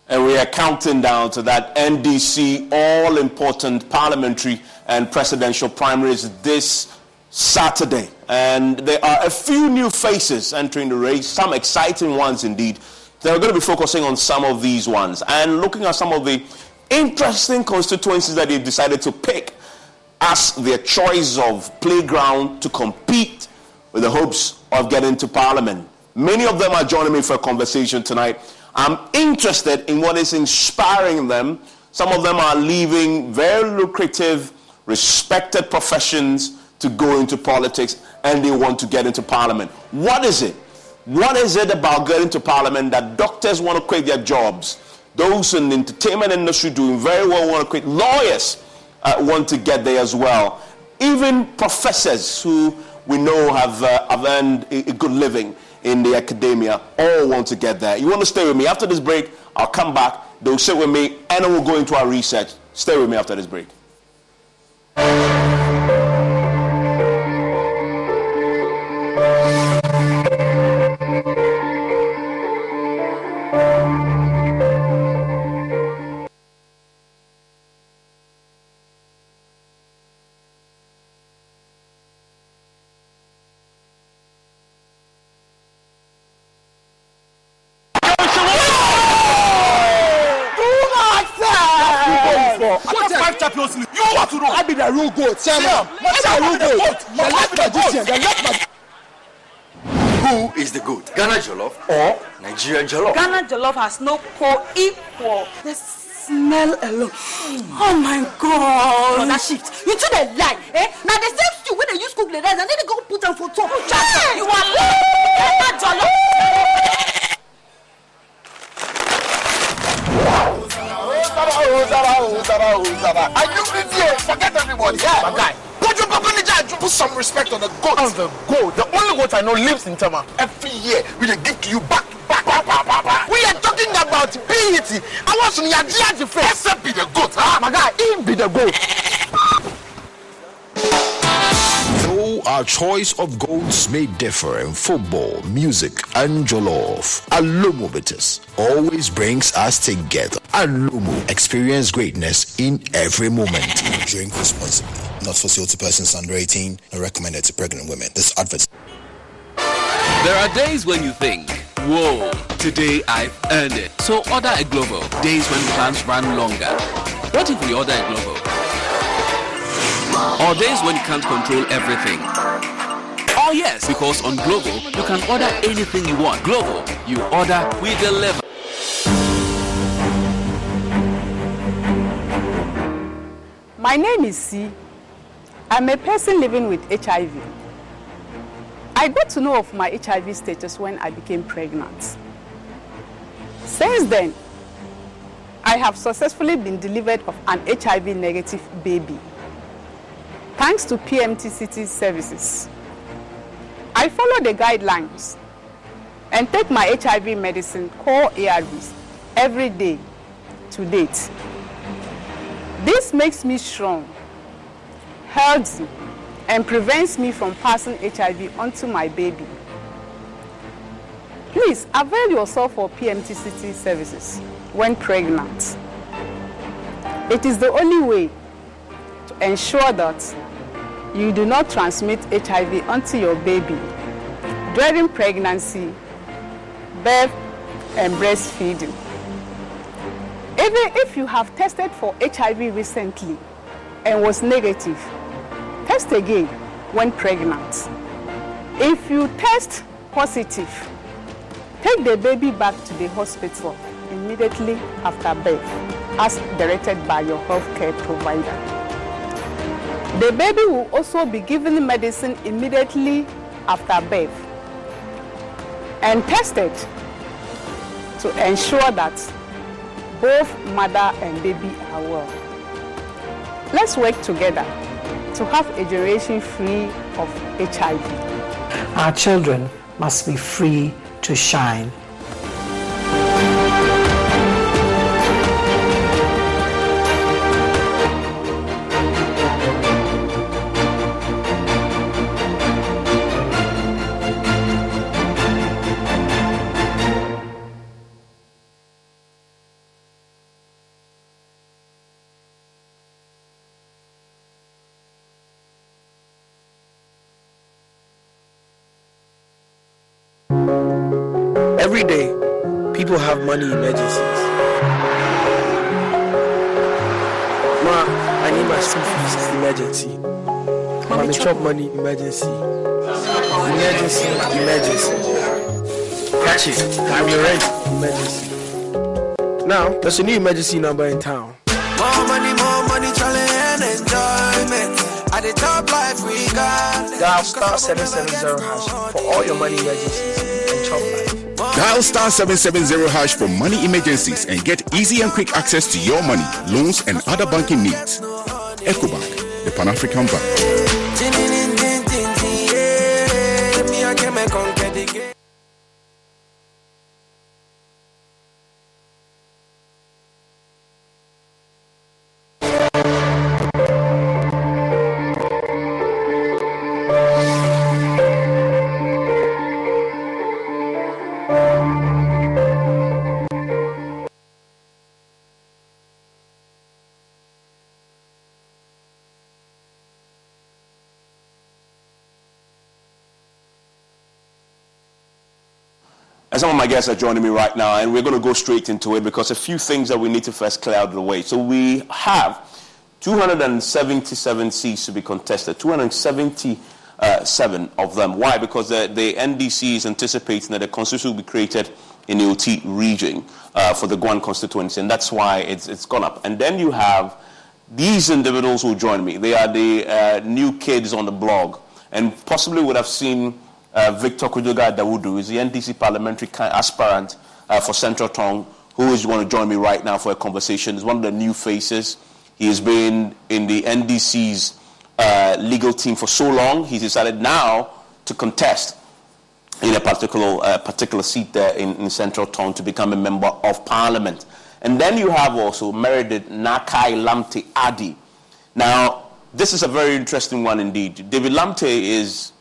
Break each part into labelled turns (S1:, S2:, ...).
S1: And we are counting down to that NDC all-important parliamentary and presidential primaries this Saturday. And there are a few new faces entering the race, some exciting ones indeed. So we're going to be focusing on some of these ones and looking at some of the interesting constituencies that they've decided to pick as their choice of playground to compete with the hopes of getting to parliament. Many of them are joining me for a conversation tonight. I'm interested in what is inspiring them. Some of them are leaving very lucrative, respected professions to go into politics, and they want to get into parliament. What is it? What is it about getting to parliament that doctors want to quit their jobs? Those in the entertainment industry doing very well want to quit. Lawyers want to get there as well. Even professors who we know have earned a good living in the academia all want to get there. You want to stay with me? After this break, I'll come back. They'll sit with me, and then we'll go into our research. Stay with me after this break.
S2: I be the real goat. Who is the goat? Ghana Jollof or Nigerian Jollof?
S3: Ghana Jollof has no co-equal. The smell alone. Oh my God.
S4: That shift. You two they lie. Now the same stew when they use cook the rice and then they go put them for top.
S3: Hey, you are lying. Ghana Jollof.
S2: Are you here? Forget everybody. Yeah, my guy. Put some respect on the goat.
S5: On the goat. The only goat I know lives in Tama.
S2: Every year we dey give to you back. We are talking about BET. I want some Yaji face. Except be the goat, huh?
S5: My guy, he be the goat.
S6: Though our choice of goats may differ in football, music, and jollof, Alomo Bitters always brings us together. Alomo, experience greatness in every moment.
S7: Drink responsibly. Not for sale to persons under 18 and recommended to pregnant women. This advert.
S8: There are days when you think, whoa, today I've earned it. So order a Glovo. Days when plans run longer. What if we order a Glovo? Or days when you can't control everything. Oh yes, because on Glovo, you can order anything you want. Glovo, you order, we deliver.
S3: My name is C. I'm a person living with HIV. I got to know of my HIV status when I became pregnant. Since then, I have successfully been delivered of an HIV negative baby. Thanks to PMTCT services. I follow the guidelines and take my HIV medicine called ARVs every day to date. This makes me strong, healthy, and prevents me from passing HIV onto my baby. Please avail yourself of PMTCT services when pregnant. It is the only way to ensure that you do not transmit HIV onto your baby during pregnancy, birth, and breastfeeding. Even if you have tested for HIV recently and was negative, test again when pregnant. If you test positive, take the baby back to the hospital immediately after birth, as directed by your healthcare provider. The baby will also be given medicine immediately after birth and tested to ensure that both mother and baby are well. Let's work together to have a generation free of HIV.
S9: Our children must be free to shine.
S10: Every day, people have money emergencies. Ma, I need my school fees emergency. Mommy chop money emergency. Emergency. Catch it. I'm your rent emergency. Now, there's a new emergency number in town.
S11: More money, challenge and enjoyment. At the top life we got.
S10: Dial star 770 hash for all your money emergencies and chop life.
S12: Dial star 770 hash for money emergencies and get easy and quick access to your money, loans, and other banking needs. EcoBank, the Pan-African Bank.
S1: And some of my guests are joining me right now, and we're going to go straight into it because a few things that we need to first clear out of the way. So we have 277 seats to be contested, 277 of them. Why? Because the NDC is anticipating that the constitution will be created in the OT region for the Guan constituency, and that's why it's gone up. And then you have these individuals who join me. They are the new kids on the blog, and possibly would have seen Victor Kujoga Dawudu is the NDC parliamentary aspirant for Central Tong, who is going to join me right now for a conversation. He's one of the new faces. He has been in the NDC's legal team for so long. He's decided now to contest in a particular seat there in Central Tong to become a member of parliament. And then you have also Meredith Nakai Lamte Adi. Now, this is a very interesting one indeed. David Lamte is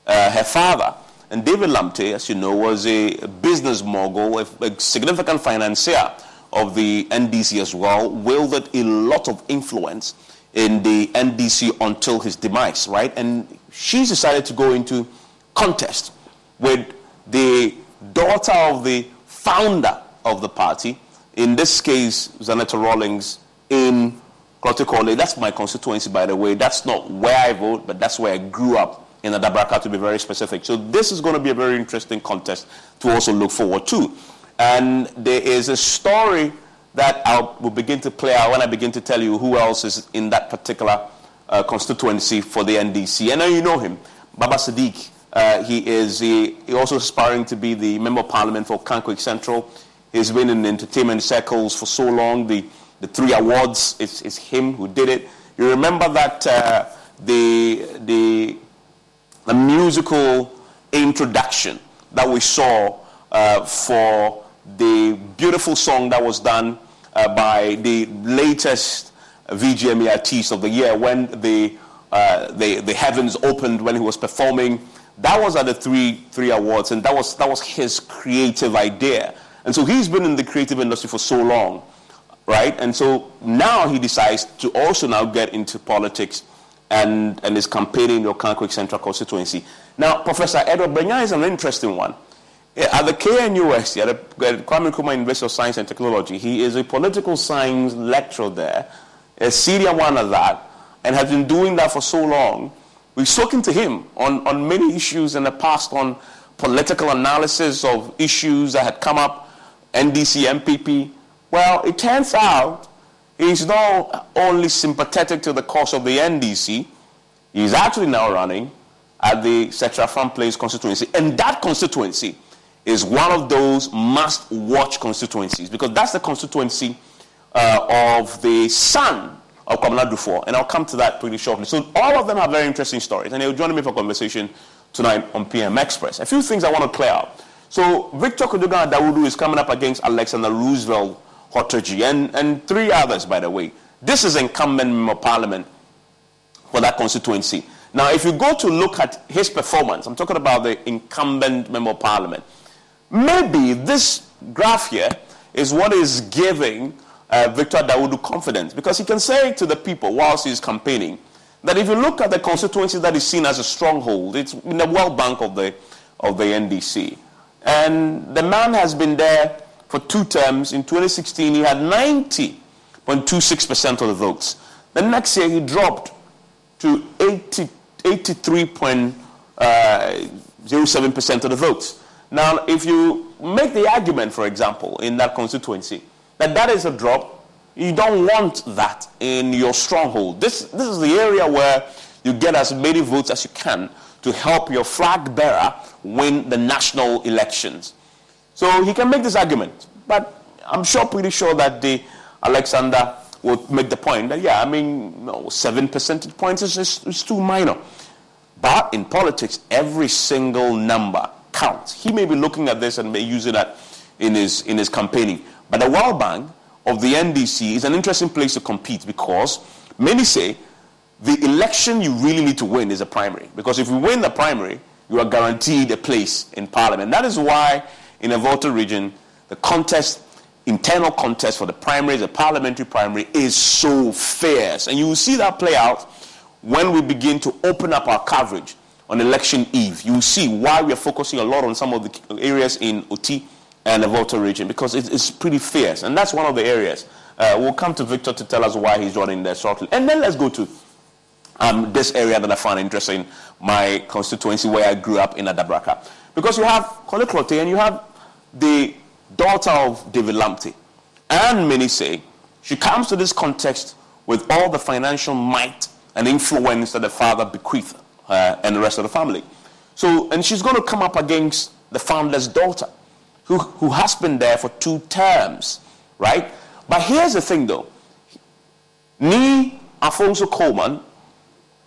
S1: her father, and David Lamte, as you know, was a business mogul, a significant financier of the NDC as well, wielded a lot of influence in the NDC until his demise, right? And she's decided to go into contest with the daughter of the founder of the party, in this case, Zanetta Rawlings, in Klotekole. That's my constituency, by the way. That's not where I vote, but that's where I grew up, in Adabraka, to be very specific. So this is going to be a very interesting contest to also look forward to. And there is a story that I will begin to play out when I begin to tell you who else is in that particular constituency for the NDC. And now you know him, Baba Sadiq. He is also aspiring to be the Member of Parliament for Kankwik Central. He's been in entertainment circles for so long. The 3 awards, it's him who did it. You remember that the musical introduction that we saw for the beautiful song that was done by the latest VGME artist of the year when the heavens opened when he was performing. That was at the three awards, and that was his creative idea. And so he's been in the creative industry for so long, right? And so now he decides to also now get into politics and is campaigning in your Kankwik Central constituency. Now, Professor Edward Benya is an interesting one. At the KNUS, at the Kwame Nkrumah University of Science and Technology, he is a political science lecturer there, a senior one at that, and has been doing that for so long. We've spoken to him on many issues in the past, on political analysis of issues that had come up, NDC, MPP. Well, it turns out he's not only sympathetic to the cause of the NDC, he's actually now running at the Setra Farm Place constituency. And that constituency is one of those must-watch constituencies, because that's the constituency of the son of Kwabena Dufour, and I'll come to that pretty shortly. So all of them have very interesting stories, and they'll join me for conversation tonight on PM Express. A few things I want to clear out. So Victor Kujoga Dawudu is coming up against Alexander Roosevelt Hotoji and 3 others, by the way. This is incumbent member of parliament for that constituency. Now, if you go to look at his performance, I'm talking about the incumbent member of parliament, maybe this graph here is what is giving Victor Dawudu confidence, because he can say to the people whilst he's campaigning that if you look at the constituency that is seen as a stronghold, it's in the World Bank of the NDC. And the man has been there for 2 terms. In 2016, he had 90.26% of the votes. The next year, he dropped to 83.07% of the votes. Now, if you make the argument, for example, in that constituency, that is a drop, you don't want that in your stronghold. This is the area where you get as many votes as you can to help your flag bearer win the national elections. So he can make this argument, but I'm pretty sure that Alexander will make the point that, 7 percentage points is too minor. But in politics, every single number counts. He may be looking at this and may use it in his campaigning. But the World Bank of the NDC is an interesting place to compete, because many say the election you really need to win is a primary. Because if you win the primary, you are guaranteed a place in parliament. That is why in a Volta region, the internal contest for the primaries, the parliamentary primary, is so fierce. And you will see that play out when we begin to open up our coverage on election eve. You will see why we are focusing a lot on some of the areas in Oti and the Volta region, because it's pretty fierce. And that's one of the areas. We'll come to Victor to tell us why he's running there shortly. And then let's go to this area that I found interesting, my constituency where I grew up in Adabraka. Because you have Kole Klote and you have the daughter of David Lamptey. And many say she comes to this context with all the financial might and influence that the father bequeathed her and the rest of the family. So, and she's going to come up against the founder's daughter, who has been there for 2 terms, right? But here's the thing, though. Ni Afonso Coleman,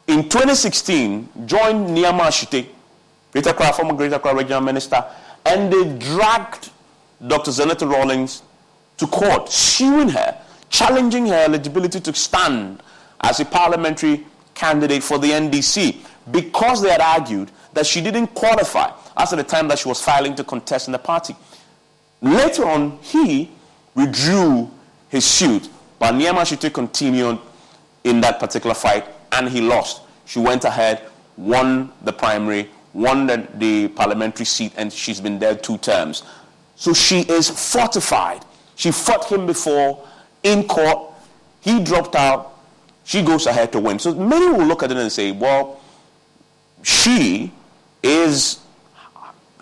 S1: in 2016, joined Nneɛma Ashite, former Greater Accra Regional Minister, and they dragged Dr. Zeneta Rawlings to court, suing her, challenging her eligibility to stand as a parliamentary candidate for the NDC, because they had argued that she didn't qualify as at the time that she was filing to contest in the party. Later on, he withdrew his suit, but Nneɛma Ashite continued in that particular fight, and he lost. She went ahead, won the primary, won the parliamentary seat, and she's been there 2 terms. So she is fortified. She fought him before in court. He dropped out. She goes ahead to win. So many will look at it and say, well, she is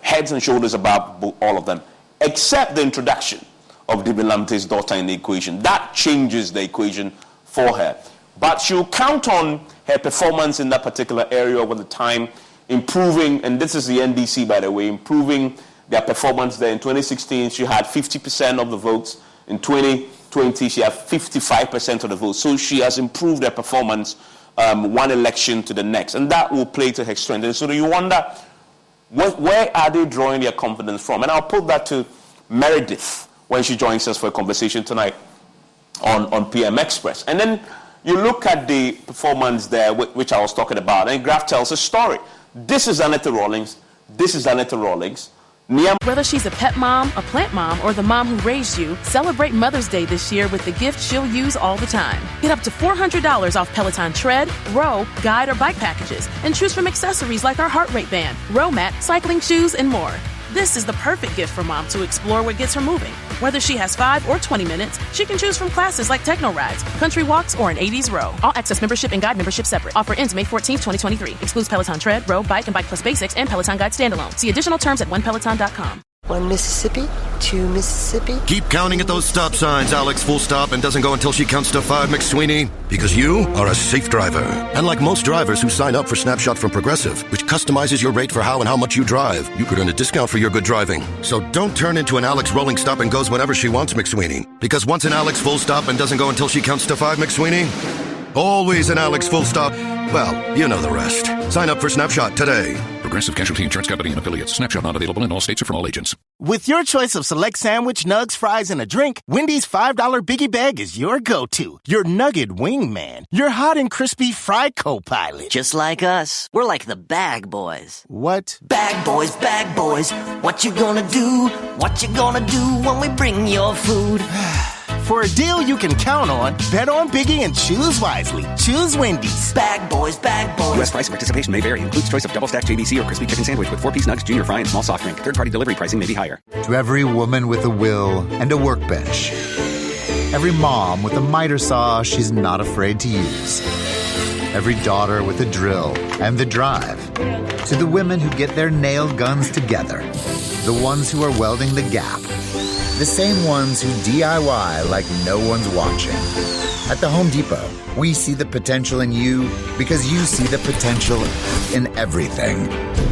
S1: heads and shoulders above all of them, except the introduction of David Lamptey's daughter in the equation. That changes the equation for her. But she'll count on her performance in that particular area over the time, improving, and this is the NDC, by the way, improving their performance there. In 2016, she had 50% of the votes. In 2020, she had 55% of the votes. So she has improved her performance one election to the next, and that will play to her strength. And so you wonder, where are they drawing their confidence from? And I'll put that to Meredith when she joins us for a conversation tonight on PM Express. And then you look at the performance there, which I was talking about, and the graph tells a story. This is Zeneta Rawlings. This is Zeneta Rawlings.
S13: Whether she's a pet mom, a plant mom, or the mom who raised you, celebrate Mother's Day this year with the gift she'll use all the time. Get up to $400 off Peloton tread, row, guide, or bike packages, and choose from accessories like our heart rate band, row mat, cycling shoes, and more. This is the perfect gift for mom to explore what gets her moving. Whether she has 5 or 20 minutes, she can choose from classes like techno rides, country walks, or an 80s row. All access membership and guide membership separate. Offer ends May 14, 2023. Excludes Peloton tread, row, bike, and bike plus basics, and Peloton guide standalone. See additional terms at onepeloton.com.
S14: One Mississippi, 2 Mississippi.
S15: Keep counting at those stop signs, Alex. Full stop, and doesn't go until she counts to 5, McSweeney. Because you are a safe driver. And like most drivers who sign up for Snapshot from Progressive, which customizes your rate for how and how much you drive, you could earn a discount for your good driving. So don't turn into an Alex rolling stop and goes whenever she wants, McSweeney. Because once an Alex full stop and doesn't go until she counts to 5, McSweeney, always an Alex full stop. Well, you know the rest. Sign up for Snapshot today.
S16: Progressive Casualty Insurance Company and affiliates. Snapshot not available in all states or from all agents.
S17: With your choice of select sandwich, nugs, fries, and a drink, Wendy's $5 Biggie Bag is your go-to. Your nugget wingman. Your hot and crispy fry co-pilot.
S18: Just like us. We're like the bag boys.
S17: What?
S18: Bag boys, bag boys. What you gonna do? What you gonna do when we bring your food?
S17: For a deal you can count on, bet on Biggie and choose wisely. Choose Wendy's.
S18: Bag boys, bag boys.
S19: U.S. price and participation may vary. Includes choice of double-stacked JBC or crispy chicken sandwich with 4-piece nuggets, junior fry, and small soft drink. Third-party delivery pricing may be higher.
S20: To every woman with a will and a workbench. Every mom with a miter saw she's not afraid to use. Every daughter with a drill and the drive. To the women who get their nail guns together. The ones who are welding the gap. The same ones who DIY like no one's watching. At the Home Depot, we see the potential in you because you see the potential in everything.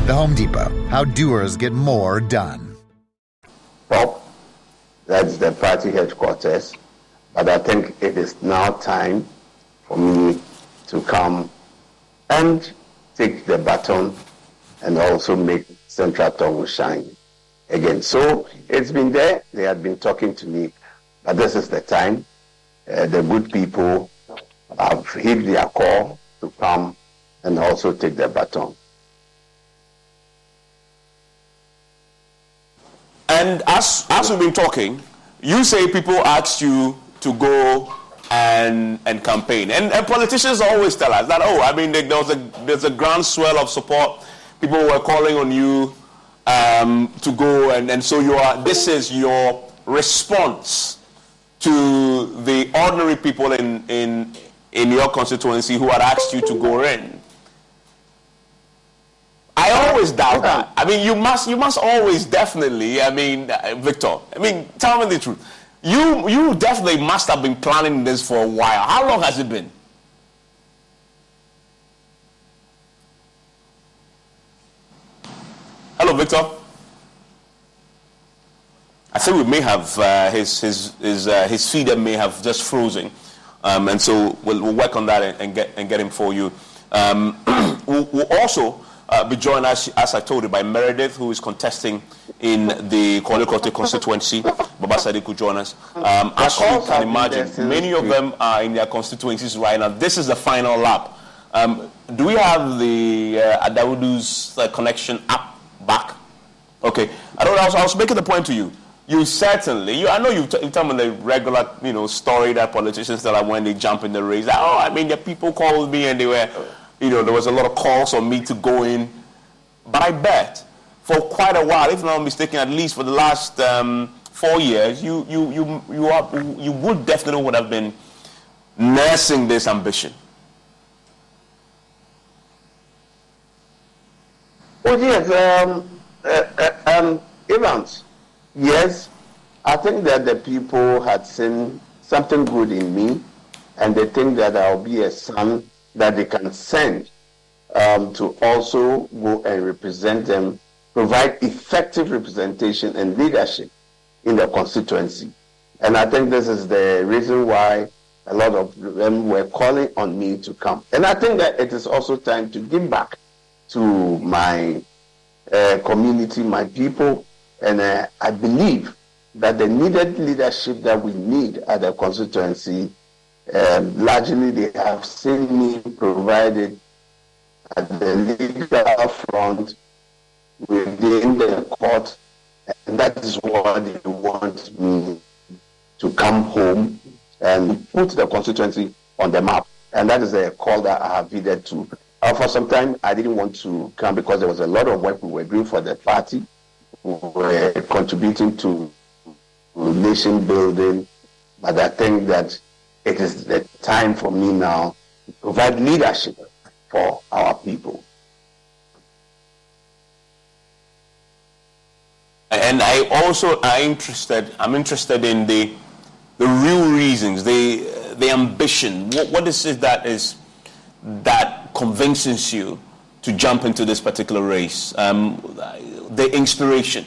S20: The Home Depot, how doers get more done.
S21: Well, that's the party headquarters. But I think it is now time for me to come and take the baton and also make Central Tongue shine again. So it's been there. They had been talking to me, but this is the time. The good people have heeded their call to come and also take the baton.
S1: And as we've been talking, you say people asked you to go and campaign. And politicians always tell us that, there's a groundswell of support. People were calling on you to go, and so this is your response to the ordinary people in your constituency who had asked you to go in. I always doubt that. You must always definitely, Victor, tell me the truth. You definitely must have been planning this for a while. How long has it been? Hello, Victor. I think we may have his feeder may have just frozen, and so we'll work on that and get him for you. We'll also be joined, as I told you, by Meredith, who is contesting in the Konekote constituency. Baba Sadiq will join us. As you can imagine, many of them are in their constituencies right now. This is the final lap. Do we have the Adawudu's connection up back? Okay. I was making the point to you. You certainly, I know you tell me the regular, story that politicians tell when they jump in the race. The people called me and they were, there was a lot of calls on me to go in. But I bet for quite a while, if I'm not mistaken, at least for the last 4 years, you would definitely would have been nursing this ambition.
S21: Oh yes, Evans. Yes, I think that the people had seen something good in me, and they think that I'll be a son that they can send to also go and represent them, provide effective representation and leadership in the constituency. And I think this is the reason why a lot of them were calling on me to come. And I think that it is also time to give back to my community, my people. And I believe that the needed leadership that we need at the constituency, largely they have seen me provided at the legal front within the court, and that is what they want me to come home and put the constituency on the map. And that is a call that I have heeded to. For some time, I didn't want to come because there was a lot of work we were doing for the party. We were contributing to nation building, but I think that it is the time for me now to provide leadership for our people.
S1: And I'm interested in the real reasons, the ambition. What is it that convinces you to jump into this particular race? The inspiration.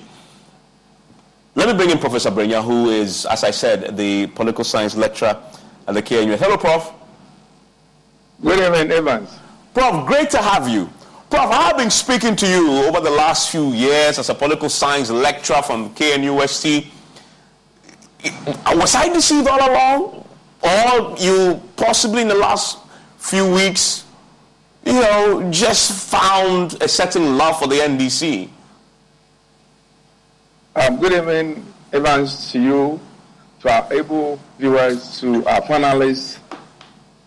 S1: Let me bring in Professor Brenya, who is, as I said, the political science lecturer at the KNUS. Hello, Prof.
S22: Good evening, Evans.
S1: Prof, great to have you. Prof, I have been speaking to you over the last few years as a political science lecturer from KNUST. Was I deceived all along? Or you possibly in the last few weeks, just found a certain love for the NDC?
S22: Good evening, Evans, to you, to our able viewers, to our panelists,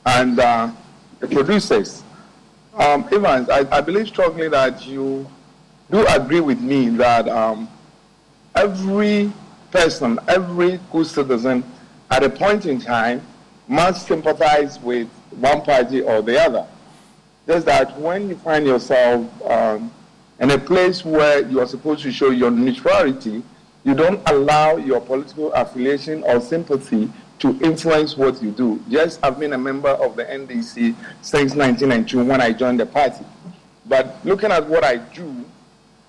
S22: and the producers. Evans, I believe strongly that you do agree with me that every person, every good citizen, at a point in time, must sympathize with one party or the other. Just that when you find yourself in a place where you are supposed to show your neutrality, you don't allow your political affiliation or sympathy to influence what you do. Yes, I've been a member of the NDC since 1992 when I joined the party. But looking at what I do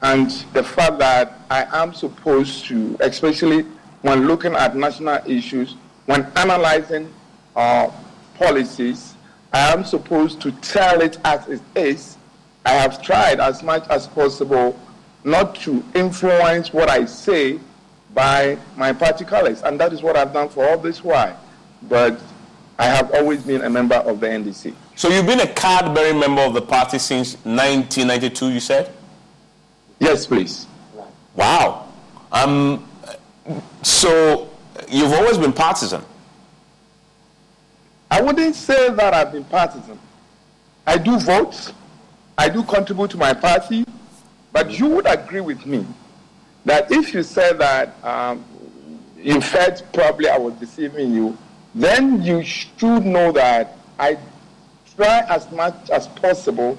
S22: and the fact that I am supposed to, especially when looking at national issues, when analyzing policies, I am supposed to tell it as it is. I have tried as much as possible not to influence what I say by my party colors, and that is what I've done for all this while. But I have always been a member of the NDC.
S1: So you've been a card-bearing member of the party since 1992, you said?
S22: Yes, please.
S1: Wow. So you've always been partisan?
S22: I wouldn't say that I've been partisan. I do vote. I do contribute to my party. But you would agree with me that if you said that, in fact, probably I was deceiving you, then you should know that I try as much as possible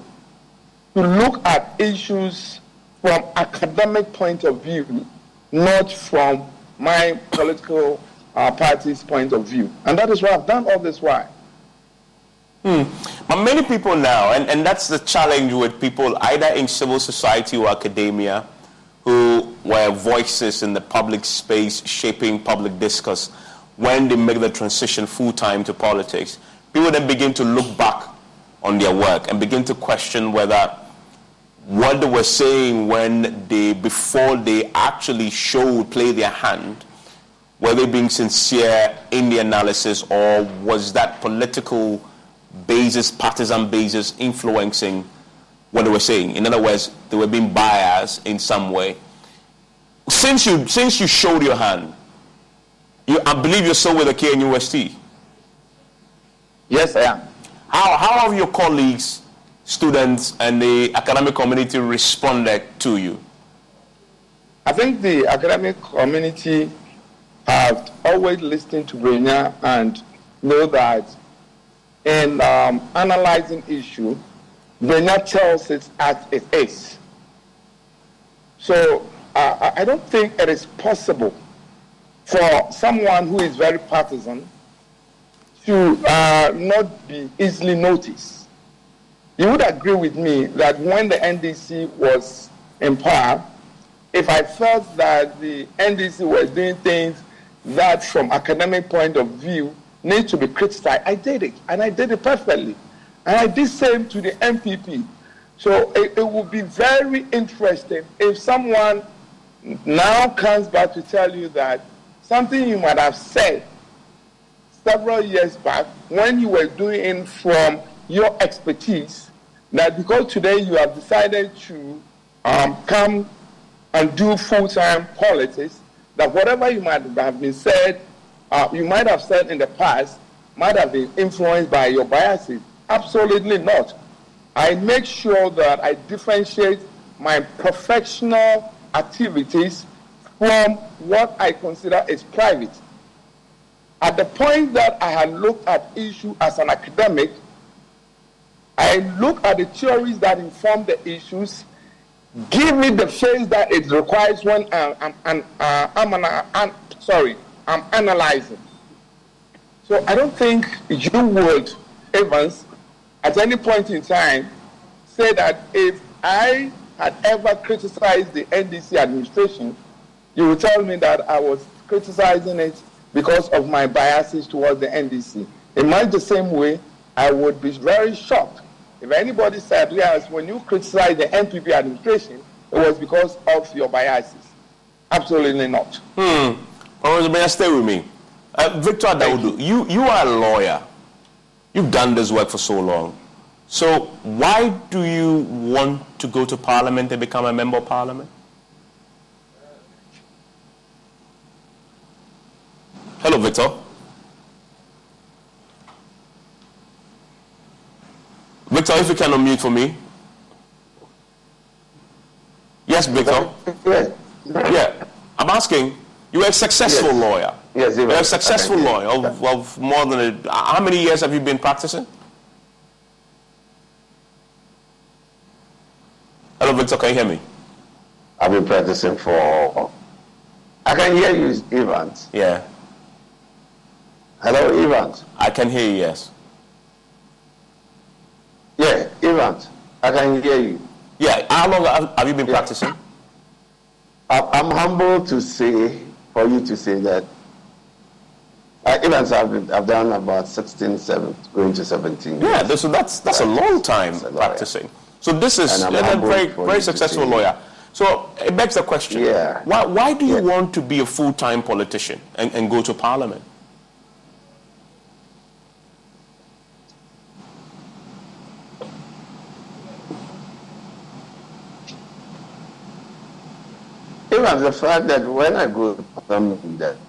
S22: to look at issues from academic point of view, not from my political party's point of view. And that is what I've done all this while.
S1: But many people now, and that's the challenge with people either in civil society or academia who were voices in the public space shaping public discourse, when they make the transition full-time to politics, people then begin to look back on their work and begin to question whether what they were saying before they actually play their hand, were they being sincere in the analysis, or was that political basis, partisan basis, influencing what they were saying? In other words, they were being biased in some way. Since you showed your hand, I believe you're still with the KNUST.
S22: Yes, I am.
S1: How have your colleagues, students, and the academic community responded to you?
S22: I think the academic community have always listened to Brenya and know that in analyzing issue, Brenya tells it as it is. So I don't think it is possible for someone who is very partisan to not be easily noticed. You would agree with me that when the NDC was in power, if I felt that the NDC was doing things that from academic point of view need to be criticized, I did it, and I did it perfectly. And I did same to the MPP. So it would be very interesting if someone now comes back to tell you that something you might have said several years back when you were doing it from your expertise, that because today you have decided to come and do full-time politics, that whatever you might have been said, you might have said in the past, might have been influenced by your biases. Absolutely not. I make sure that I differentiate my professional activities from what I consider is private. At the point that I had looked at issue as an academic, I look at the theories that inform the issues, give me the phase that it requires when I'm analyzing. So I don't think you would, Evans, at any point in time, say that if I had ever criticized the NDC administration, you would tell me that I was criticizing it because of my biases towards the NDC. In much the same way, I would be very shocked if anybody said, yes, when you criticize the NPP administration, it was because of your biases. Absolutely not.
S1: Professor, stay with me. Victor Daudu, you are a lawyer. You've done this work for so long. So why do you want to go to Parliament and become a member of Parliament? Hello, Victor. Victor, if you can unmute for me. Yes, Victor. Yeah, I'm asking. You are a successful lawyer.
S21: Yes,
S1: you're a successful lawyer of more than how many years have you been practicing? Hello, Victor. Can you hear me?
S21: I've been practicing for. I can hear you, Evans.
S1: Yeah.
S21: Hello, Evans.
S1: I can hear you. Yes.
S21: Yeah, Evans. I can hear you.
S1: Yeah. How long have you been practicing?
S21: I'm humble to say, for you to say that. Evans, I've done about 16, going to 17 years.
S1: Yeah, so that's a long time practicing. So this is a very successful lawyer. So it begs the question, why do you want to be a full-time politician and go to Parliament?
S21: Even the fact that when I go to Parliament,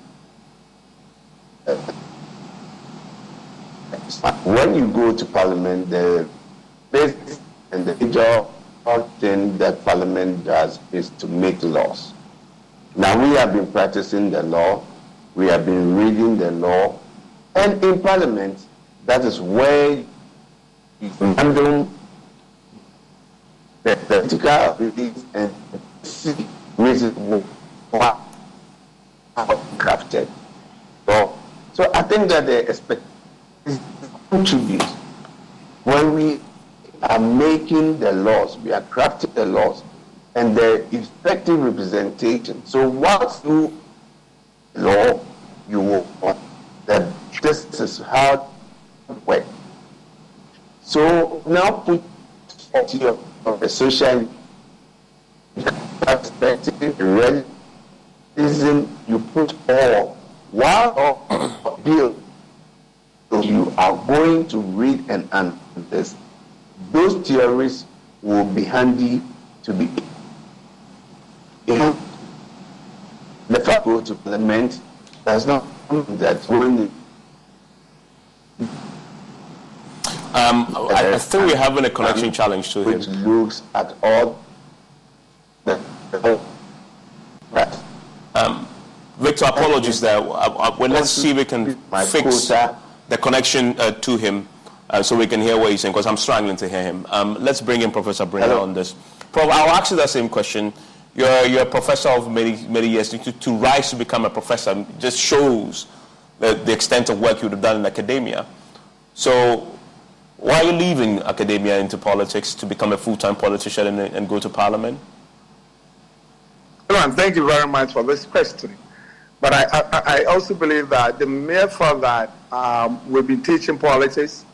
S21: when you go to Parliament, the basic and the major thing that Parliament does is to make laws. Now we have been practicing the law, we have been reading the law, and in Parliament, that is where you handle the political abilities and see reasons why crafted. So I think that the expectation is to contribute when we are making the laws, we are crafting the laws, and the effective representation. So once you law, you will want that this is how it works. So now put your social perspective, realism, you put all while bill you are going to read and understand. Those theories will be handy to be. The fact go to Parliament does not mean that when
S1: I think we're having a connection challenge to him.
S21: Which looks at all
S1: Victor, apologies there. Well, let's see if we can fix the connection to him so we can hear what he's saying, because I'm struggling to hear him. Let's bring in Professor Bringer on this. Prof, I'll ask you that same question. You're a professor of many years. To rise to become a professor just shows the extent of work you would have done in academia. So why are you leaving academia into politics to become a full-time politician and go to Parliament?
S22: Well, thank you very much for this question. But I also believe that the mere fact that we've been teaching politics,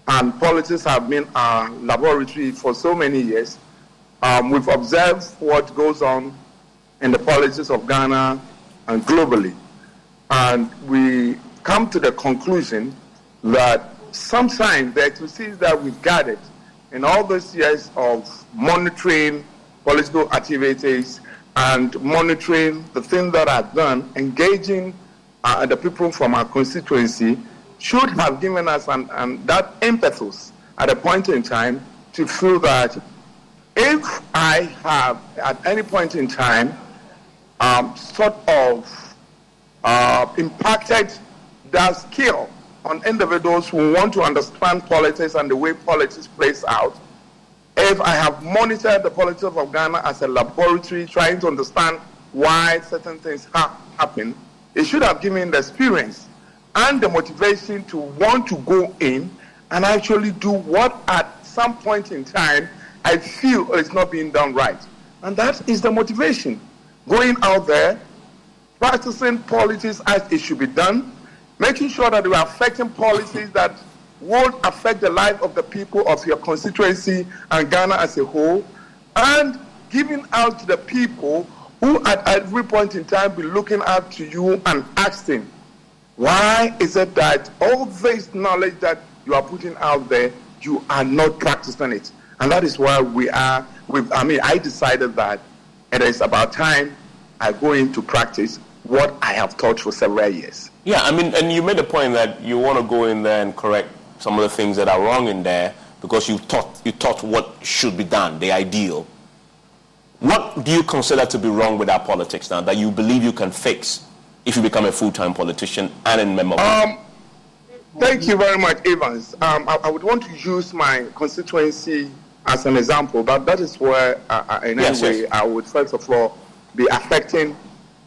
S22: and politics have been our laboratory for so many years, we've observed what goes on in the politics of Ghana and globally. And we come to the conclusion that sometimes the expertise that we've gathered in all those years of monitoring political activities and monitoring the things that are done, engaging the people from our constituency, should have given us that impetus at a point in time to feel that if I have at any point in time sort of impacted that skill on individuals who want to understand politics and the way politics plays out, if I have monitored the politics of Ghana as a laboratory trying to understand why certain things happen, it should have given the experience and the motivation to want to go in and actually do what at some point in time I feel is not being done right. And that is the motivation. Going out there, practicing politics as it should be done, making sure that we are affecting policies that won't affect the life of the people of your constituency and Ghana as a whole, and giving out to the people who at every point in time be looking up to you and asking, why is it that all this knowledge that you are putting out there, you are not practicing it? And that is why I decided that it is about time I go into practice what I have taught for several years.
S1: Yeah, I mean, and you made the point that you want to go in there and correct some of the things that are wrong in there because you taught what should be done, the ideal. What do you consider to be wrong with our politics now that you believe you can fix if you become a full-time politician and a member of
S22: Thank you very much, Evans. I would want to use my constituency as an example, but that is where, in any way, I would first of all be affecting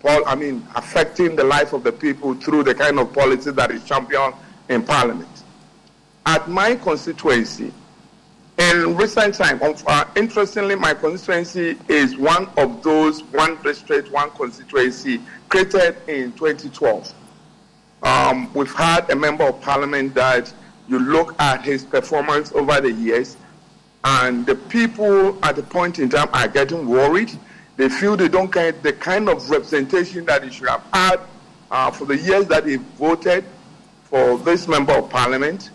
S22: the life of the people through the kind of policy that is championed in Parliament. At my constituency, in recent time, interestingly, my constituency is one of those one district, one constituency created in 2012. We've had a member of parliament that you look at his performance over the years, and the people at the point in time are getting worried. They feel they don't get the kind of representation that he should have had for the years that he voted for this member of parliament.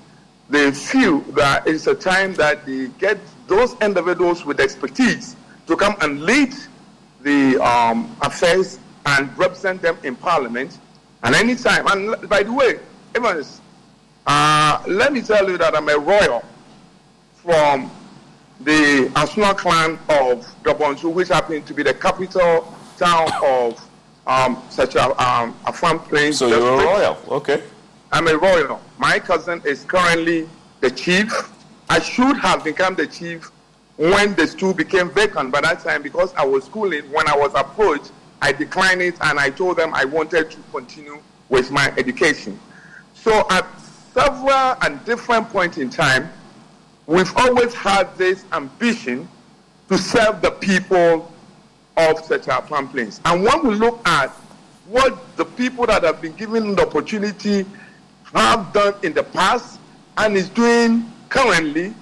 S22: They feel that it's a time that they get those individuals with expertise to come and lead the affairs and represent them in parliament. And anytime, and by the way, Evans, let me tell you that I'm a royal from the Asuna clan of Gabonsu, which happened to be the capital town of such a farm plains.
S1: So you're a royal, okay.
S22: I'm a royal. My cousin is currently the chief. I should have become the chief when the stool became vacant by that time because I was schooling. When I was approached, I declined it and I told them I wanted to continue with my education. So at several and different points in time, we've always had this ambition to serve the people of such a farm plains. And when we look at what the people that have been given the opportunity have done in the past and is doing currently,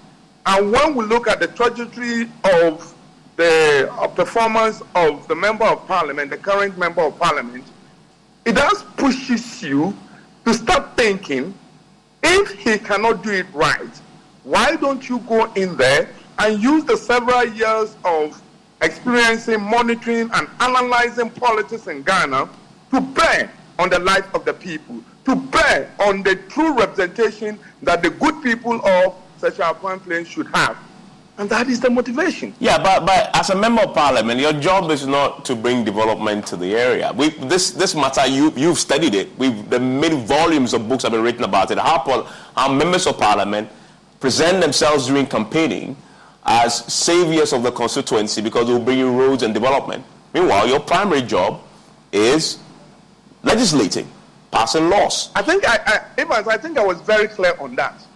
S22: and when we look at the trajectory of the performance of the member of parliament, the current member of parliament, it does pushes you to start thinking, if he cannot do it right, why don't you go in there and use the several years of experiencing, monitoring, and analyzing politics in Ghana to bear on the life of the people, to bear on the true representation that the good people of such a farm plains should have. And that is the motivation.
S1: Yeah, but as a member of parliament, your job is not to bring development to the area. This matter, you've studied it. The many volumes of books have been written about it. How members of parliament present themselves during campaigning as saviors of the constituency because they'll bring you roads and development. Meanwhile, your primary job is legislating, passing laws.
S22: Evans, I think I was very clear on that.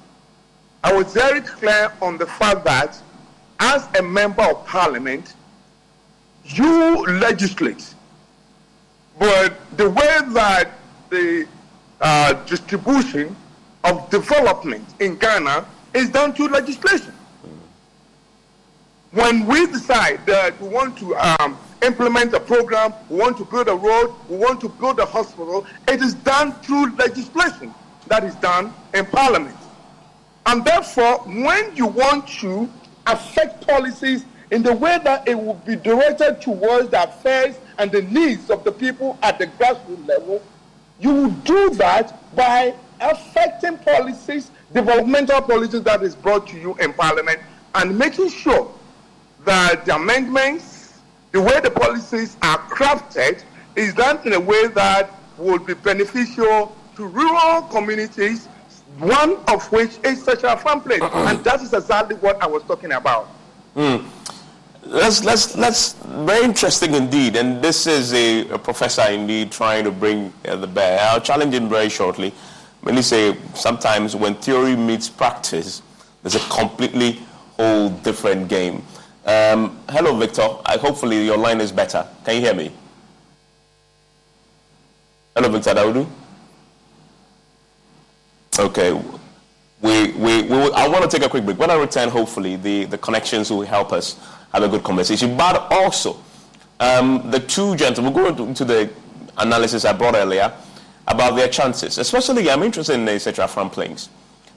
S22: I was very clear on the fact that as a member of parliament, you legislate. But the way that the distribution of development in Ghana is done through legislation. When we decide that we want to implement a program, we want to build a road, we want to build a hospital, it is done through legislation that is done in parliament. And therefore, when you want to affect policies in the way that it will be directed towards the affairs and the needs of the people at the grassroots level, you will do that by affecting policies, developmental policies that is brought to you in parliament, and making sure that the amendments, the way the policies are crafted, is done in a way that will be beneficial to rural communities, one of which is such a farm place. And that is exactly what I was talking about.
S1: Let's very interesting indeed. And this is a professor indeed trying to bring the bear. I'll challenge him very shortly. When you say sometimes when theory meets practice, there's a completely whole different game. Hello, Victor. Hopefully your line is better. Can you hear me? Hello, Victor Daudu. Okay. I want to take a quick break. When I return, hopefully the connections will help us have a good conversation. But also, the two gentlemen, we'll go into the analysis I brought earlier about their chances. Especially, I'm interested in the etc. farm plains,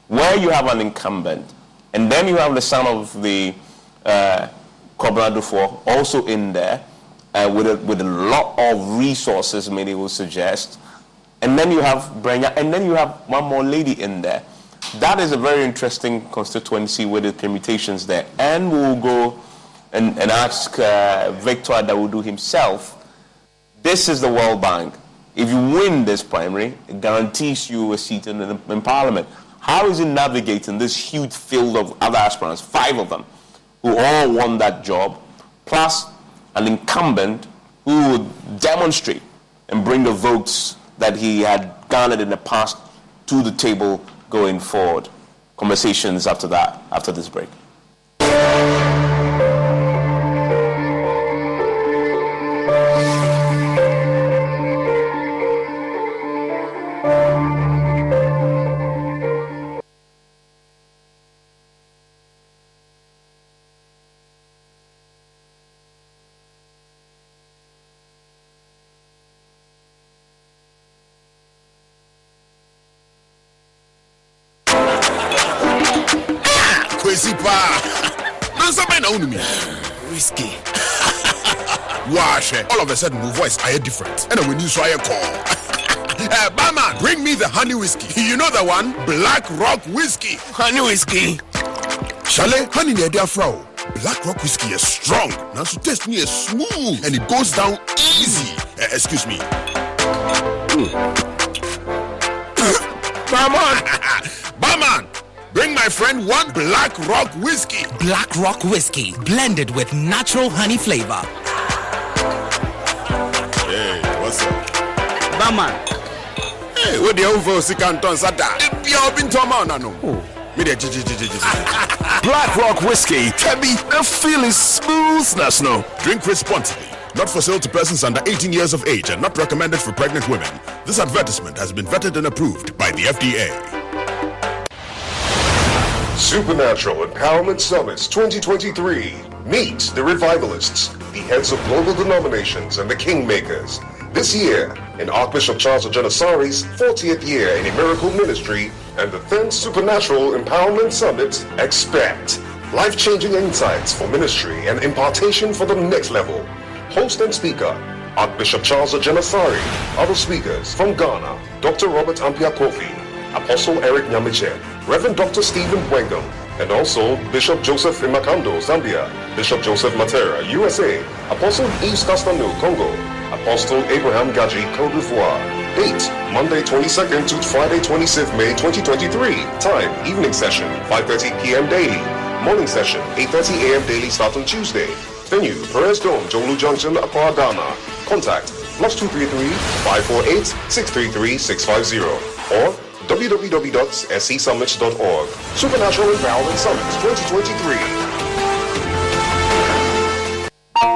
S1: where you have an incumbent, and then you have the son of the Kobra Dufour also in there, with a lot of resources, many will suggest. And then you have Brenya, and then you have one more lady in there. That is a very interesting constituency with the permutations there. And we'll go and ask Victor Adawudu himself. This is the World Bank. If you win this primary, it guarantees you a seat in Parliament. How is he navigating this huge field of other aspirants, 5 of them, who all won that job, plus an incumbent who would demonstrate and bring the votes that he had garnered in the past to the table going forward? Conversations after that, after this break.
S6: Whiskey. Wash. All of a sudden, my voice I different. And when you saw a call, barman, bring me the honey whiskey. You know the one, Black Rock whiskey. Honey whiskey. Chalet, honey near dear frau. Black Rock whiskey is strong. Now so taste me is smooth and it goes down easy. Excuse me. Barman. Bring my friend one Black Rock whiskey.
S2: Black Rock whiskey, blended with natural honey flavor.
S6: Hey, what's up?
S2: Barman.
S6: Hey, what the over Sikanton Sata? You've been to man, no.
S4: Black Rock whiskey can be a feeling smoothness, no.
S6: Drink responsibly. Not for sale to persons under 18 years of age and not recommended for pregnant women. This advertisement has been vetted and approved by the FDA.
S23: Supernatural Empowerment Summits 2023. Meet the revivalists, the heads of global denominations, and the kingmakers. This year, in Archbishop Charles Ogenasari's 40th year in a miracle ministry and the 10th Supernatural Empowerment Summit, expect life-changing insights for ministry and impartation for the next level. Host and speaker, Archbishop Charles Ogenasari. Other speakers from Ghana, Dr. Robert Ampia Kofi, Apostle Eric Nyamiche, Reverend Dr. Stephen Wengam, and also Bishop Joseph Imakando, Zambia, Bishop Joseph Matera, USA, Apostle Yves Castano, Congo, Apostle Abraham Gaji, Cote d'Ivoire. Date, Monday 22nd to Friday 26th May 2023. Time, evening session, 5:30 p.m. daily. Morning session, 8:30 a.m. daily start on Tuesday. Venue, Perez Dome, Jolu Junction, Accra, Ghana. Contact, +233 548 633 650 or www.scsummits.org. Supernatural Empowerment Summit 2023.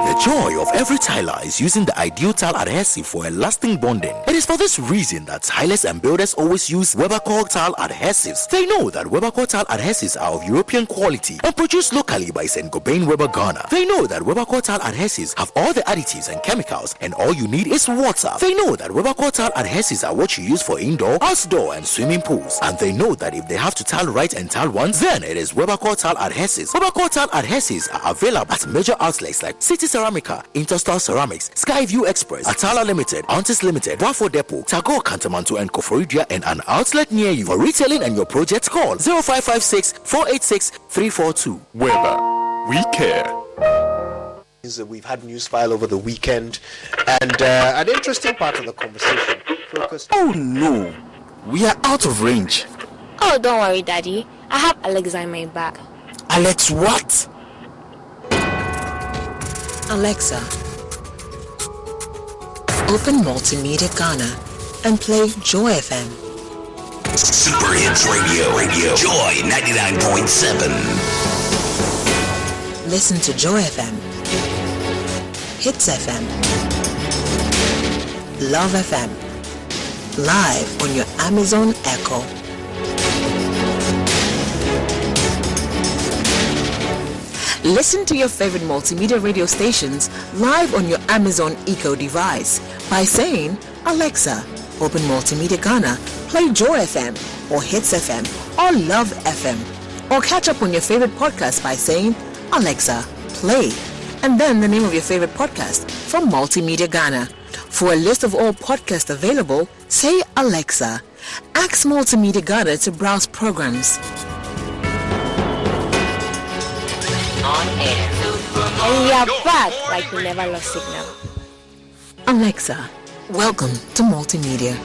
S24: The joy of every tiler is using the ideal tile adhesive for a lasting bonding. It is for this reason that tilers and builders always use Webercore tile adhesives. They know that Webercore tile adhesives are of European quality and produced locally by St. Gobain Weber Ghana. They know that Webercore tile adhesives have all the additives and chemicals and all you need is water. They know that Webercore tile adhesives are what you use for indoor, outdoor and swimming pools. And they know that if they have to tile right and tile once, then it is Webercore tile adhesives. Webercore tile adhesives are available at major outlets like City Ceramica, Interstar Ceramics, Skyview Express, Atala Limited, Antis Limited, Brafo Depot, Tago, Cantamanto and Koforidia, and an outlet near you. For retailing and your project, call 0556 486 342.
S4: Weber, we care.
S25: We've had news file over the weekend, and an interesting part of the conversation focused.
S2: Oh no, we are out of range.
S26: Oh, don't worry, Daddy. I have Alexa in my bag.
S2: Alex, what?
S27: Alexa, open Multimedia Ghana and play Joy FM.
S28: Super Hits Radio, Joy 99.7.
S27: Listen to Joy FM, Hits FM, Love FM, live on your Amazon Echo. Listen to your favorite multimedia radio stations live on your Amazon Echo device by saying, Alexa, open Multimedia Ghana, play Joy FM or Hits FM or Love FM. Or catch up on your favorite podcast by saying, Alexa, play, and then the name of your favorite podcast. from Multimedia Ghana. For a list of all podcasts available, say Alexa. Ask Multimedia Ghana to browse programs.
S26: On air. And we are back like we never lost signal.
S27: Alexa, welcome to Multimedia.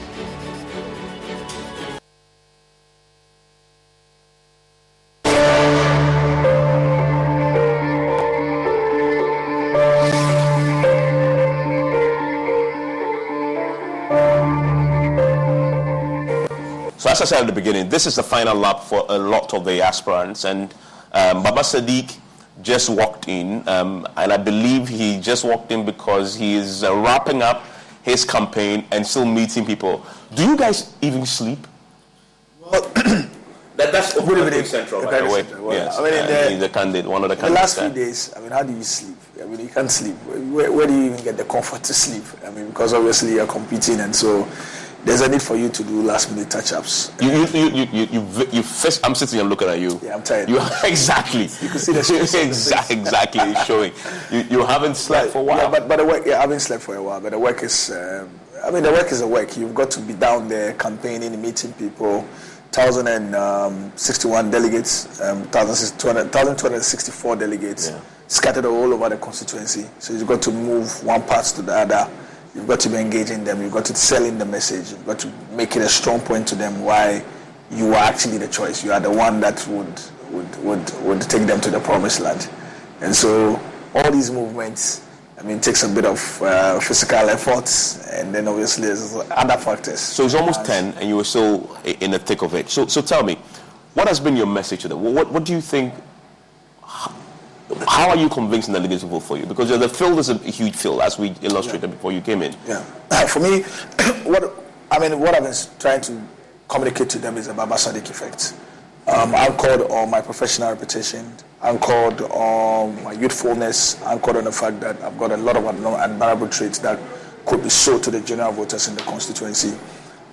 S1: So as I said at the beginning, this is the final lap for a lot of the aspirants, and Baba Sadiq just walked in, and I believe he just walked in because he is wrapping up his campaign and still meeting people. Do you guys even sleep?
S3: Well,
S1: that's very central, by the way.
S3: Well,
S1: yes,
S3: I mean,
S1: he's the candidate, one of the
S3: The
S1: candidates.
S3: last few days, I mean, how do you sleep? I mean, you can't sleep. Where do you even get the comfort to sleep? I mean, because obviously you're competing, and so there's a need for you to do last-minute touch-ups.
S1: You first, I'm sitting here looking at you.
S3: Yeah, I'm tired.
S1: Exactly.
S3: You can see the stress.
S1: Exactly, it's showing. You haven't slept for a while.
S3: Yeah, but the work, I haven't slept for a while, but the work is, the work is a work. You've got to be down there campaigning, meeting people. 1,061 delegates, 1,264 delegates scattered all over the constituency. So you've got to move one part to the other. You've got to be engaging them. You've got to sell in the message. You've got to make it a strong point to them why you are actually the choice. You are the one that would take them to the promised land. And so all these movements, takes a bit of physical efforts, and then obviously there's other factors.
S1: So it's almost 10, and you were still in the thick of it. So tell me, what has been your message to them? What do you think? How are you convincing the delegates to vote for you? Because the field is a huge field, as we illustrated before you came in.
S3: Yeah. For me, what I've been trying to communicate to them is the Baba Sadiq effect. Anchored on my professional reputation, anchored on my youthfulness, anchored on the fact that I've got a lot of admirable traits that could be sold to the general voters in the constituency,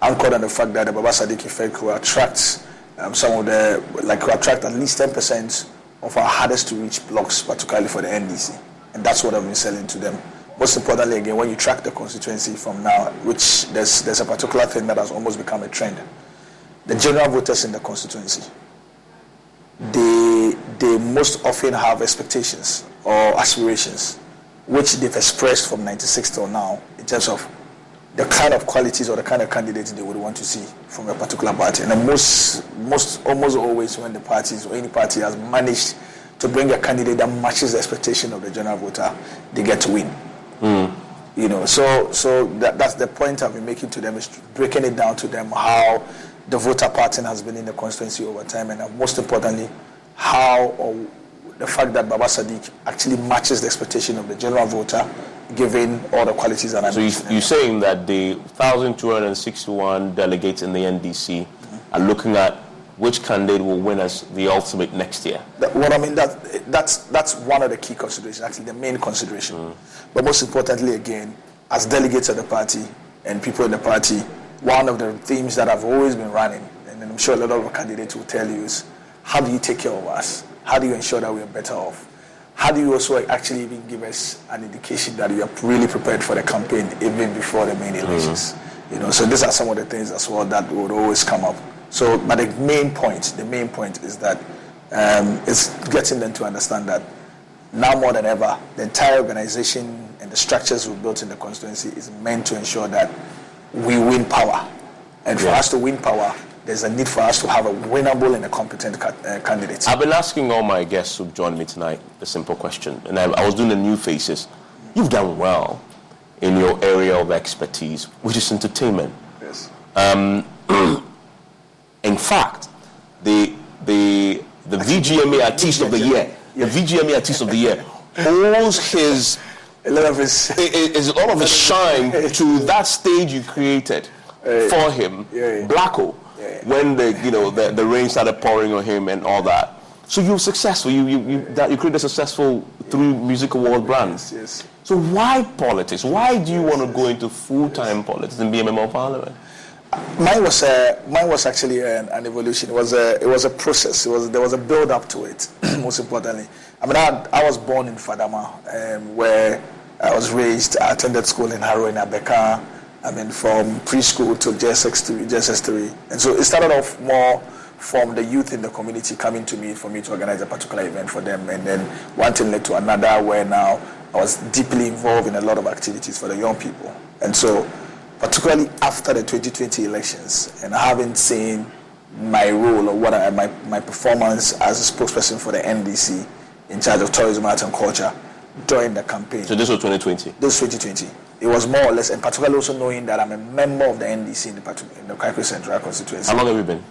S3: anchored on the fact that the Baba Sadiq effect will attract will attract at least 10% of our hardest to reach blocks, particularly for the NDC. And that's what I've been selling to them. Most importantly, again, when you track the constituency from now, which there's a particular thing that has almost become a trend. The general voters in the constituency, they most often have expectations or aspirations, which they've expressed from 96 till now, in terms of the kind of qualities or the kind of candidates they would want to see from a particular party. And almost always when the parties or any party has managed to bring a candidate that matches the expectation of the general voter, they get to win. So that's the point I've been making to them, is breaking it down to them how the voter pattern has been in the constituency over time, and most importantly, the fact that Baba Sadiq actually matches the expectation of the general voter, given all the qualities that I mentioned.
S1: So you're saying that the 1,261 delegates in the NDC are looking at which candidate will win as the ultimate next year?
S3: That's one of the key considerations, actually the main consideration. But most importantly, again, as delegates of the party and people in the party, one of the themes that I've always been running, and I'm sure a lot of our candidates will tell you, is how do you take care of us? How do you ensure that we are better off? How do you also actually even give us an indication that you are really prepared for the campaign even before the main elections? So these are some of the things as well that would always come up. So, but the main point is that it's getting them to understand that now more than ever, the entire organization and the structures we've built in the constituency is meant to ensure that we win power. And for us to win power, there's a need for us to have a winnable and a competent candidate.
S1: I've been asking all my guests who've joined me tonight a simple question, and I was doing the new faces. You've done well in your area of expertise, which is entertainment.
S3: Yes.
S1: In fact, the VGMA Artist of the Year, the VGMA Artist of the Year owes a lot of his shine to that stage you created for him, Blacko, when the rain started pouring on him and all that. So you were successful. You created a successful through music award brands.
S3: Yes.
S1: So why politics? Why do you want to go into full-time politics and be a member of parliament?
S3: Mine was actually an evolution. It was a process. There was a build up to it. Most importantly, I was born in Fadama, where I attended school in Harrow in Abeka. From preschool to JSS3. And so it started off more from the youth in the community coming to me for me to organize a particular event for them. And then one thing led to another, where now I was deeply involved in a lot of activities for the young people. And so, particularly after the 2020 elections, and having seen my role or my performance as a spokesperson for the NDC in charge of tourism, arts and culture during the campaign.
S1: So this was 2020?
S3: This was 2020. It was more or less, and particularly also knowing that I'm a member of the NDC in the Kaikwe Central constituency.
S1: How long have you been?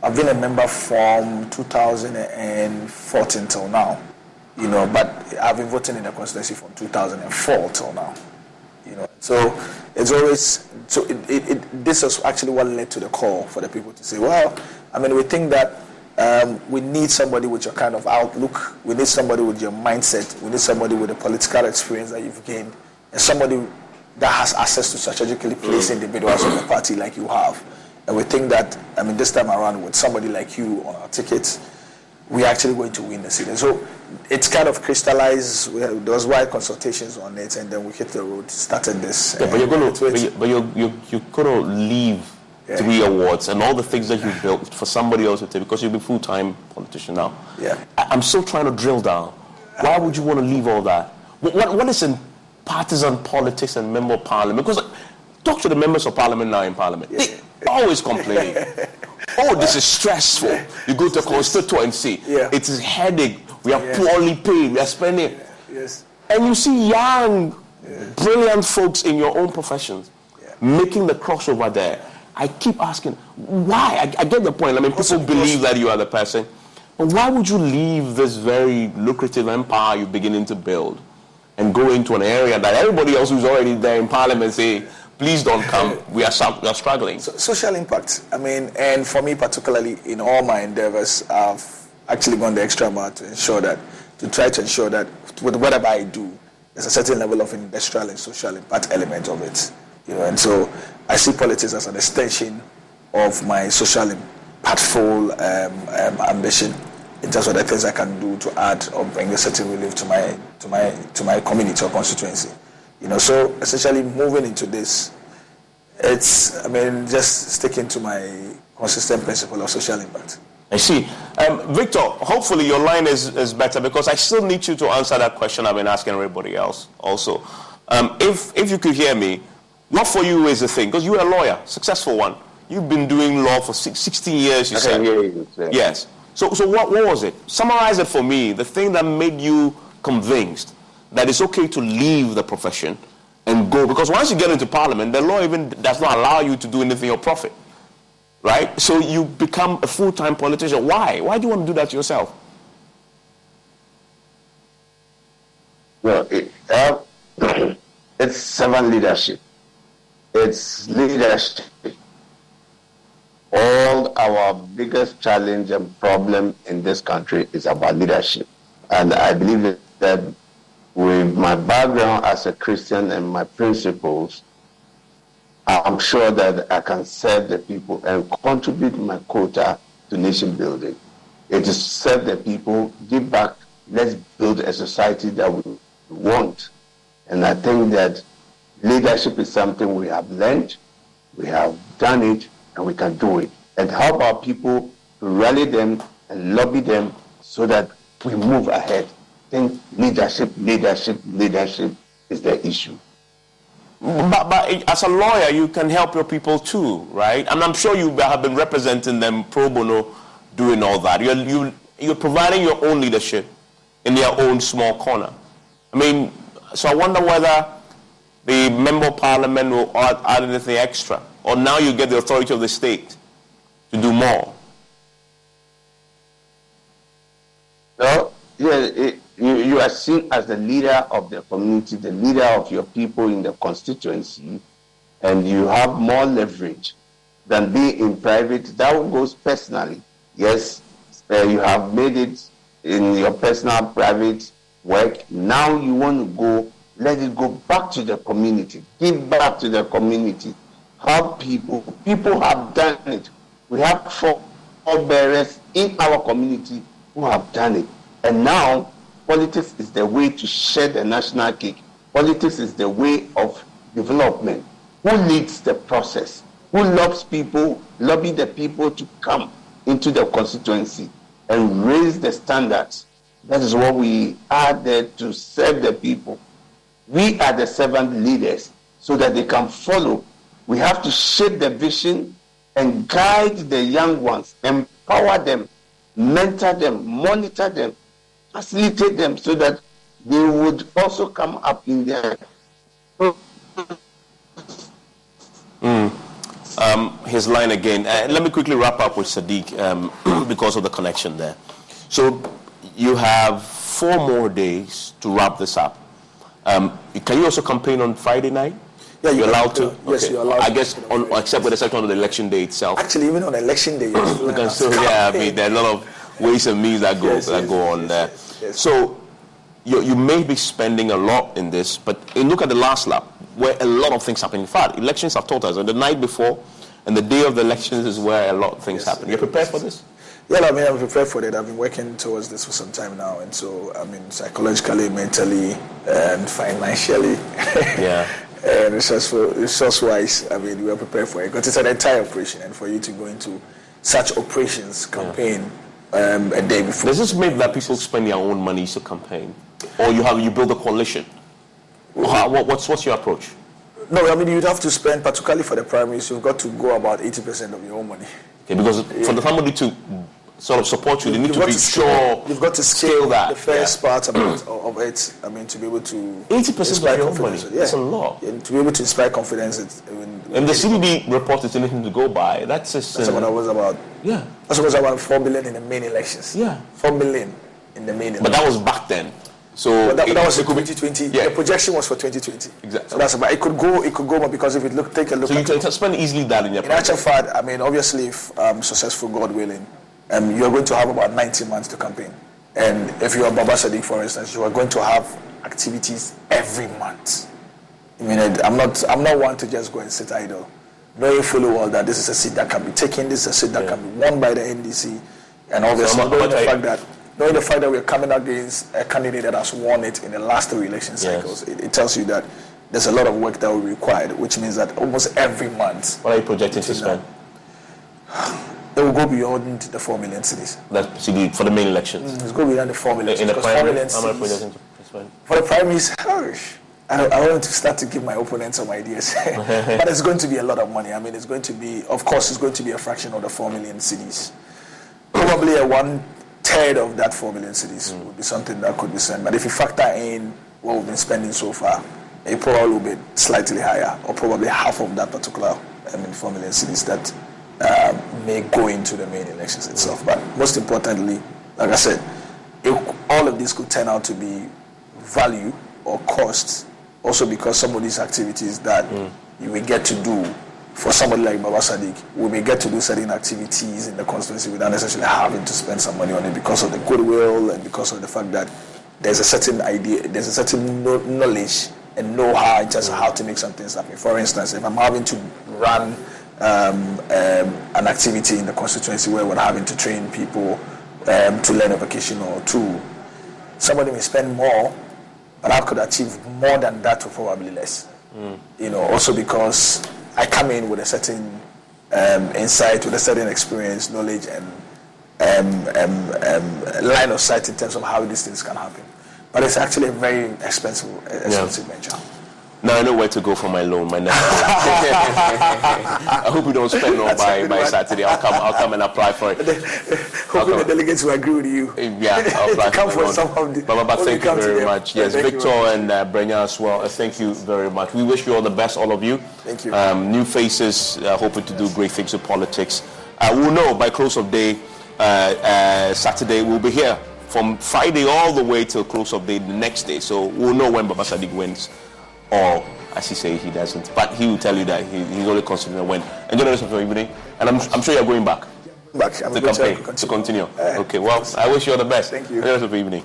S3: I've been a member from 2014 till now, but I've been voting in the constituency from 2004 till now, So it's always, this is actually what led to the call for the people to say, we think that we need somebody with your kind of outlook, we need somebody with your mindset, we need somebody with the political experience that you've gained, and somebody that has access to strategically place individuals in the party like you have. And we think that, this time around with somebody like you on our tickets, we're actually going to win the city. So it's kind of crystallized. There was wide consultations on it, and then we hit the road, started this.
S1: Yeah, but you're going to leave 3 awards and all the things that you built for somebody else to take, because you'll be a full-time politician now.
S3: Yeah.
S1: I'm still trying to drill down. Why would you want to leave all that? What is in partisan politics and member of parliament? Because talk to the members of parliament now in parliament. They always complain. This is stressful. You go to a constituency. It is headache. We are poorly paid. We are spending. And you see young, brilliant folks in your own professions making the crossover there. I keep asking, why? I get the point. People believe that you are the person. But why would you leave this very lucrative empire you're beginning to build and go into an area that everybody else who's already there in parliament say, please don't come, we are struggling?
S3: Social impact. And for me particularly, in all my endeavors, I've actually gone the extra mile to try to ensure that with whatever I do, there's a certain level of industrial and social impact element of it. And so I see politics as an extension of my social impactful ambition in terms of the things I can do to add or bring a certain relief to my community or constituency. So essentially moving into this, it's just sticking to my consistent principle of social impact.
S1: I see. Victor, hopefully your line is better, because I still need you to answer that question I've been asking everybody else also. If you could hear me, what for you is the thing? Because you're a lawyer, successful one. You've been doing law for 16 years, you said. Yes. So what was it? Summarize it for me, the thing that made you convinced that it's okay to leave the profession and go. Because once you get into parliament, the law even does not allow you to do anything or profit. Right? So you become a full-time politician. Why? Why do you want to do that to yourself?
S21: Well, it's servant leadership. It's leadership. All our biggest challenge and problem in this country is about leadership. And I believe that with my background as a Christian and my principles, I'm sure that I can serve the people and contribute my quota to nation building. It is serve the people, give back, let's build a society that we want. And I think that leadership is something we have learned, we have done it, and we can do it. And help our people to rally them and lobby them so that we move ahead. I think leadership is the issue.
S1: But as a lawyer, you can help your people too, right? And I'm sure you have been representing them pro bono, doing all that. You're providing your own leadership in their own small corner. So I wonder whether the member of parliament will add anything extra, or now you get the authority of the state to do more.
S21: No, you are seen as the leader of the community, the leader of your people in the constituency, and you have more leverage than being in private. That goes personally. Yes, you have made it in your personal, private work. Now you want to go, let it go back to the community. Give back to the community. Help people. People have done it. We have forebearers in our community who have done it. And now, politics is the way to share the national cake. Politics is the way of development. Who leads the process? Who lobby the people to come into the constituency and raise the standards? That is what we are there to serve the people. We are the servant leaders so that they can follow. We have to shape the vision and guide the young ones, empower them, mentor them, monitor them, facilitate them so that they would also come up in their...
S1: His line again. Let me quickly wrap up with Sadiq because of the connection there. So you have 4 more days to wrap this up. Can you also campaign on Friday night?
S3: Yeah,
S1: you're allowed to.
S3: Yes,
S1: okay.
S3: you're allowed.
S1: I guess, except with the exception of the election day itself.
S3: Actually, even on election day,
S1: you can still. Yeah, I mean, there are a lot of ways and means that go on there.
S3: Yes.
S1: So you may be spending a lot in this, but look at the last lap, where a lot of things happen. In fact, elections have taught us, and the night before and the day of the elections is where a lot of things happen. You're prepared for this?
S3: Yeah, I mean, I'm prepared for it. I've been working towards this for some time now, and so, I mean, psychologically, mentally, and financially,
S1: yeah,
S3: and resource-wise, I mean, we are prepared for it because it's an entire operation, and for you to go into such operations, campaign, a day before.
S1: Does this mean that people spend their own money to campaign, or you build a coalition? What's your approach?
S3: No, I mean, you'd have to spend, particularly for the primaries, you've got to go about 80% of your own money.
S1: Okay, because for the somebody to sort of support you, they need to be sure.
S3: You've got to scale
S1: that.
S3: The first part of it, I mean, to be able to
S1: 80% of your own money.
S3: Yeah.
S1: That's a lot.
S3: Yeah, to be able to inspire confidence.
S1: And the CBD report is anything to go by. That's
S3: what I was about.
S1: Yeah.
S3: That's what I was about 4 million in the main elections.
S1: Yeah.
S3: 4 million in the main elections.
S1: But that was back then. So
S3: that was for 2020. Yeah. The projection was for 2020.
S1: Exactly.
S3: So that's about. It could go more because if you take a look.
S1: So you can spend easily that in your.
S3: In actual fact, I mean, obviously, if successful, God willing, you're going to have about 90 months to campaign. And if you are Baba Sadiq, for instance, you are going to have activities every month. I mean, I'm not one to just go and sit idle, knowing fully well that this is a seat that can be taken, this is a seat that can be won by the NDC, and obviously knowing the fact that we're coming against a candidate that has won it in the last 3 election cycles, it tells you that there's a lot of work that will be required, which means that almost every month.
S1: What are you projecting to spend?
S3: It will go beyond the 4 million cities.
S1: That's for the main elections.
S3: It's going beyond the 4 million.
S1: In the primaries, how much projecting to spend?
S3: For the primaries, I want to start to give my opponents some ideas, but it's going to be a lot of money. I mean, it's going to be a fraction of the 4 million cities. Probably a 1/3 of that 4 million cities would be something that could be spent. But if you factor in what we've been spending so far, it probably will be slightly higher, or probably half of that particular 4 million cities that may go into the main elections itself. But most importantly, like I said, all of this could turn out to be value or cost, also because some of these activities that you will get to do for somebody like Baba Sadiq, we may get to do certain activities in the constituency without necessarily having to spend some money on it because of the goodwill and because of the fact that there's a certain idea, there's a certain knowledge and know-how in terms of how to make some things happen. For instance, if I'm having to run an activity in the constituency where we're having to train people to learn a vocational tool, somebody may spend more, but I could achieve more than that for probably less. Also because I come in with a certain insight, with a certain experience, knowledge, and line of sight in terms of how these things can happen. But it's actually a very expensive venture.
S1: Now I know where to go for my loan. My next loan. I hope we don't spend all by Saturday. I'll come and apply for it.
S3: Hoping the delegates will agree with you.
S1: Yeah, I'll apply
S3: come
S1: for
S3: some of the.
S1: But thank you very much. Yes, Victor and Brenya as well. Thank you very much. We wish you all the best, all of you.
S3: Thank you.
S1: New faces, hoping to do great things with politics. We'll know by close of day Saturday. We'll be here from Friday all the way till close of day the next day. So we'll know when Baba Sadiq wins. Or, as he say, he doesn't. But he will tell you that he's only considering a win. Enjoy the rest of your evening. And I'm sure you're going back.
S3: I'm
S1: to campaign, to continue. Okay, well, I wish you all the best.
S3: Thank you.
S1: Enjoy the rest of your evening.